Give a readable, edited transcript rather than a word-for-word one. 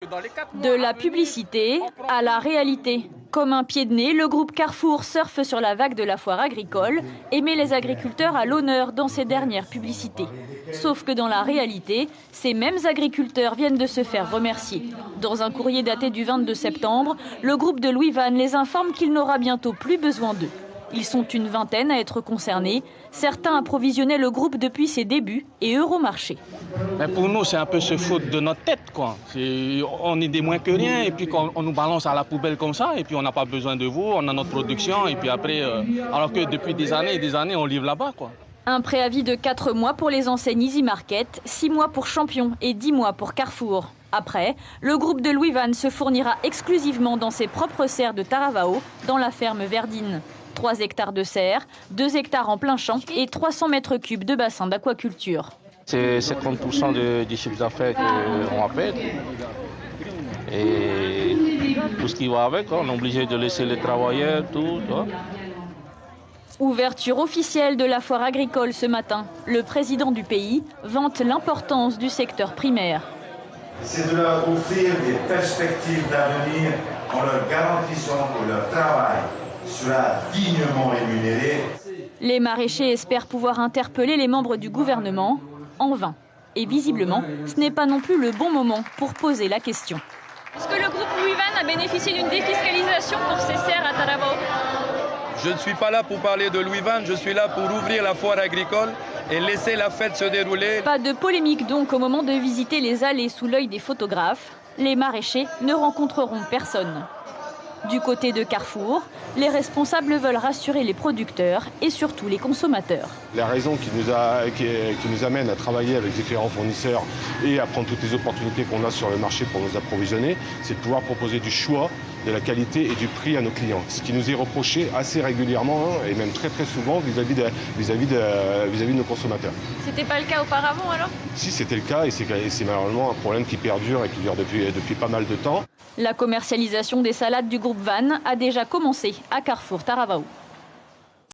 De la publicité à la réalité. Comme un pied de nez, le groupe Carrefour surfe sur la vague de la foire agricole et met les agriculteurs à l'honneur dans ses dernières publicités. Sauf que dans la réalité, ces mêmes agriculteurs viennent de se faire remercier. Dans un courrier daté du 22 septembre, le groupe de Louis Van les informe qu'il n'aura bientôt plus besoin d'eux. Ils sont une vingtaine à être concernés. Certains approvisionnaient le groupe depuis ses débuts et Euromarché. Mais pour nous, c'est un peu se foutre de notre tête, quoi. On est des moins que rien et puis on nous balance à la poubelle comme ça et puis on n'a pas besoin de vous, on a notre production et puis après, alors que depuis des années et des années, on livre là-bas, quoi. Un préavis de 4 mois pour les enseignes Easy Market, 6 mois pour Champion et 10 mois pour Carrefour. Après, le groupe de Louis Van se fournira exclusivement dans ses propres serres de Taravao, dans la ferme Verdine. 3 hectares de serres, 2 hectares en plein champ et 300 mètres cubes de bassin d'aquaculture. C'est 50% du chiffre d'affaires qu'on appelle. Et tout ce qui va avec, on est obligé de laisser les travailleurs, tout. Ouverture officielle de la foire agricole ce matin. Le président du pays vante l'importance du secteur primaire. C'est de leur offrir des perspectives d'avenir en leur garantissant que leur travail sera dignement rémunéré. Les maraîchers espèrent pouvoir interpeller les membres du gouvernement en vain. Et visiblement, ce n'est pas non plus le bon moment pour poser la question. Est-ce que le groupe Louis Van a bénéficié d'une défiscalisation pour ses serres à Taravao? Je ne suis pas là pour parler de Louis Van, je suis là pour ouvrir la foire agricole et laisser la fête se dérouler. Pas de polémique donc au moment de visiter les allées sous l'œil des photographes. Les maraîchers ne rencontreront personne. Du côté de Carrefour, les responsables veulent rassurer les producteurs et surtout les consommateurs. La raison qui nous amène à travailler avec différents fournisseurs et à prendre toutes les opportunités qu'on a sur le marché pour nous approvisionner, c'est de pouvoir proposer du choix, de la qualité et du prix à nos clients. Ce qui nous est reproché assez régulièrement et même très souvent vis-à-vis de nos consommateurs. C'était pas le cas auparavant alors? Si, c'était le cas et c'est malheureusement un problème qui perdure et qui dure depuis pas mal de temps. La commercialisation des salades du groupe Van a déjà commencé à Carrefour Taravao.